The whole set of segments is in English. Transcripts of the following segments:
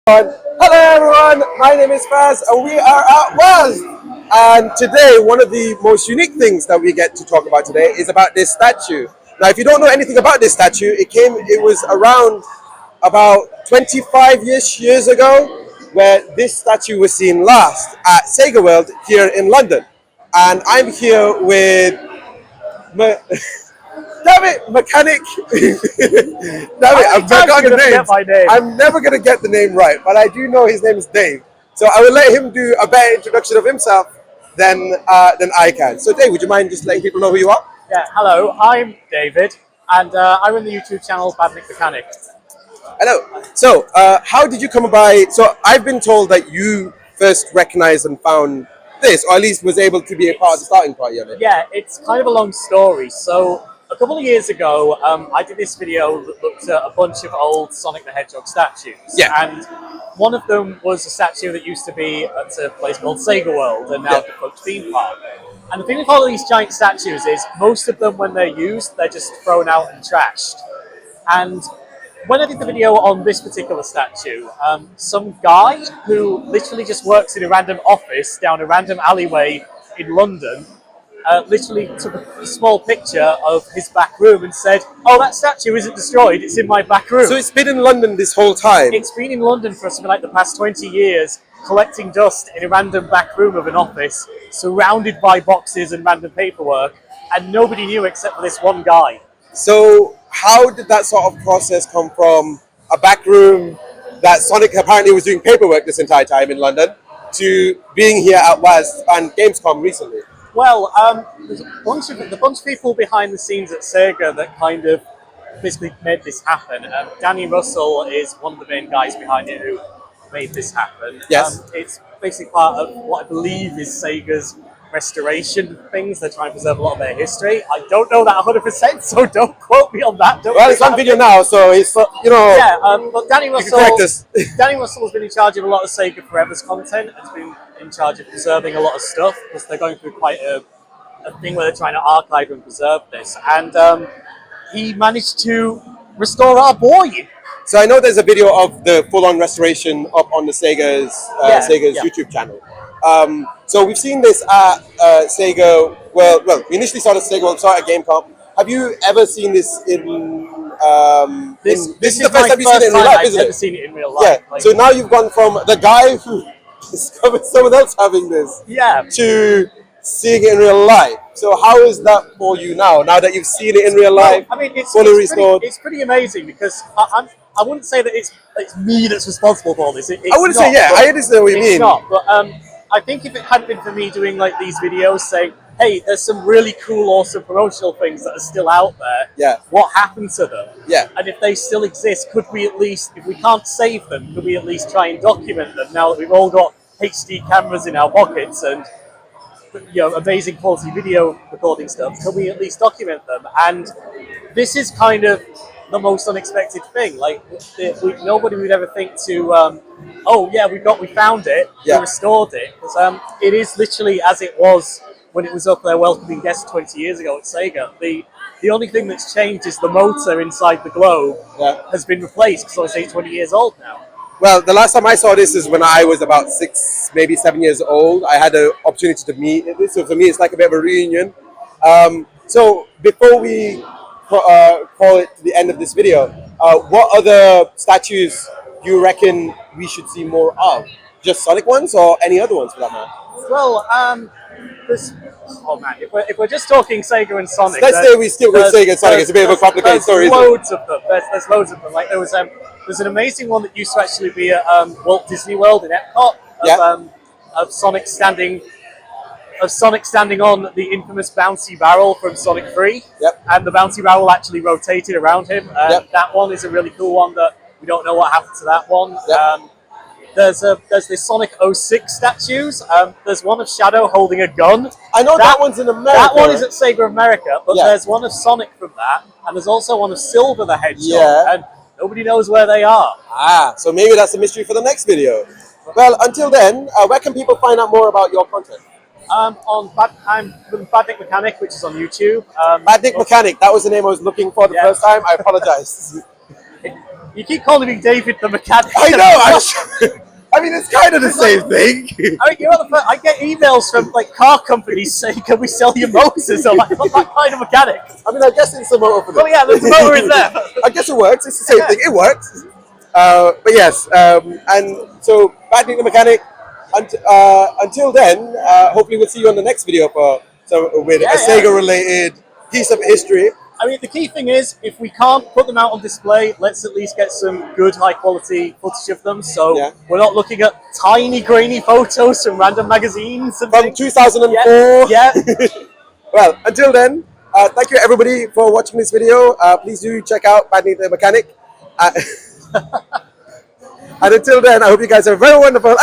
Hello everyone, my name is Faz and we are at WAS. And today, one of the most unique things that we get to talk about today is about this statue. Now, if you don't know anything about this statue, it was around about 25 years ago where this statue was seen last at SEGA World here in London. And I'm here with damn it, mechanic. Damn it, I've forgotten the name. I'm never gonna get the name right, but I do know his name is Dave. So I will let him do a better introduction of himself than I can. So Dave, would you mind just letting people know who you are? Yeah, hello, I'm David, and I run the YouTube channel FazCast Mechanic. Hello. So how did you come by? So I've been told that you first recognized and found this, or at least was able to be a part of the starting party of it. Yeah, it's kind of a long story. So a couple of years ago, I did this video that looked at a bunch of old Sonic the Hedgehog statues. Yeah. And one of them was a statue that used to be at a place called SEGA World, and now defunct theme park. And the thing with all of these giant statues is most of them, when they're used, they're just thrown out and trashed. And when I did the video on this particular statue, some guy who literally just works in a random office down a random alleyway in London literally took a small picture of his back room and said, "Oh, that statue isn't destroyed, it's in my back room." So it's been in London this whole time? It's been in London for something like the past 20 years, collecting dust in a random back room of an office, surrounded by boxes and random paperwork, and nobody knew except for this one guy. So how did that sort of process come from a back room that Sonic apparently was doing paperwork this entire time in London to being here at WAS and Gamescom recently? Well, there's a bunch of people behind the scenes at Sega that kind of basically made this happen. Danny Russell is one of the main guys behind it who made this happen. Yes. It's basically part of what I believe is Sega's restoration things. They're trying to preserve a lot of their history. I don't know that 100%, so don't quote me on that. Well, it's on video now, so it's, but Danny Russell, Danny Russell has been in charge of a lot of Sega Forever's content. Has been in charge of preserving a lot of stuff because they're going through quite a thing where they're trying to archive and preserve this. And he managed to restore our boy. So I know there's a video of the full-on restoration up on the Sega's YouTube channel. So we've seen this at Sega. Well, we initially saw the Sega World, saw it at Gamecom. Have you ever seen this in? This is the first time you've seen it in real life, isn't it? I've never seen it in real life. Yeah. So now you've gone from the guy who discovered someone else having this, to seeing it in real life. So how is that for you now? Now that you've seen it in real life, I mean, it's restored. It's pretty amazing because I wouldn't say that it's me that's responsible for all this. I wouldn't say, yeah, I understand what you mean. It's not, but I think if it hadn't been for me doing like these videos saying, hey, there's some really cool, awesome promotional things that are still out there. Yeah. What happened to them? Yeah. And if they still exist, could we at least, if we can't save them, could we at least try and document them now that we've all got HD cameras in our pockets and amazing quality video recording stuff? Can we at least document them? And this is kind of the most unexpected thing. Like nobody would ever think to, oh yeah, we found it, we restored it, because it is literally as it was when it was up there welcoming guests 20 years ago at Sega. The only thing that's changed is the motor inside the globe has been replaced, because it's 20 years old now. Well, the last time I saw this is when I was about 6, maybe 7 years old. I had the opportunity to meet it, so for me it's like a bit of a reunion. So before we call it the end of this video, what other statues do you reckon we should see more of? Just Sonic ones or any other ones for that matter? Well, oh man, if we're just talking Sega and Sonic, let's say we stick with Sega and Sonic. It's a bit of a complicated story. There's loads of them. Like there's an amazing one that used to actually be at Walt Disney World in Epcot of Sonic standing on the infamous bouncy barrel from Sonic 3. And the bouncy barrel actually rotated around him. That one is a really cool one that we don't know what happened to that one. There's the Sonic 06 statues. There's one of Shadow holding a gun. I know that one's in America. That one is at Sega America, but there's one of Sonic from that, and there's also one of Silver the Hedgehog, and nobody knows where they are. So maybe that's a mystery for the next video. Well, until then, where can people find out more about your content? I'm FazCast Mechanic, which is on YouTube. FazCast Mechanic, that was the name I was looking for the first time. I apologize. You keep calling me David the mechanic. I know. I mean, it's kind of the same thing. I mean, I get emails from like car companies saying, "Can we sell your motors?" I'm like, "I'm not that kind of mechanic." I mean, I guess it's a motor for them. Oh yeah, there's a motor in there. I guess it works. It's the same thing. It works. But yes, and so Badly the Mechanic. Until then, hopefully we'll see you on the next video with a Sega-related piece of history. I mean, the key thing is, if we can't put them out on display, let's at least get some good, high-quality footage of them. So we're not looking at tiny, grainy photos from random magazines. And from 2004. Yeah. Well, until then, thank you everybody for watching this video. Please do check out Badly the Mechanic. And until then, I hope you guys are very wonderful.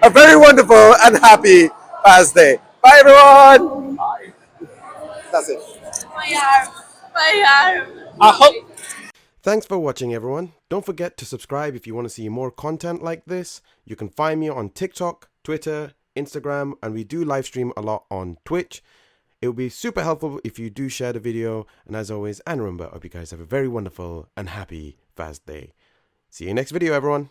A very wonderful and happy Faz Day. Bye, everyone. Bye. That's it. I hope. Thanks for watching, everyone. Don't forget to subscribe if you want to see more content like this. You can find me on TikTok, Twitter, Instagram, and we do live stream a lot on Twitch. It would be super helpful if you do share the video. And as always, and remember, I hope you guys have a very wonderful and happy Faz Day. See you next video, everyone.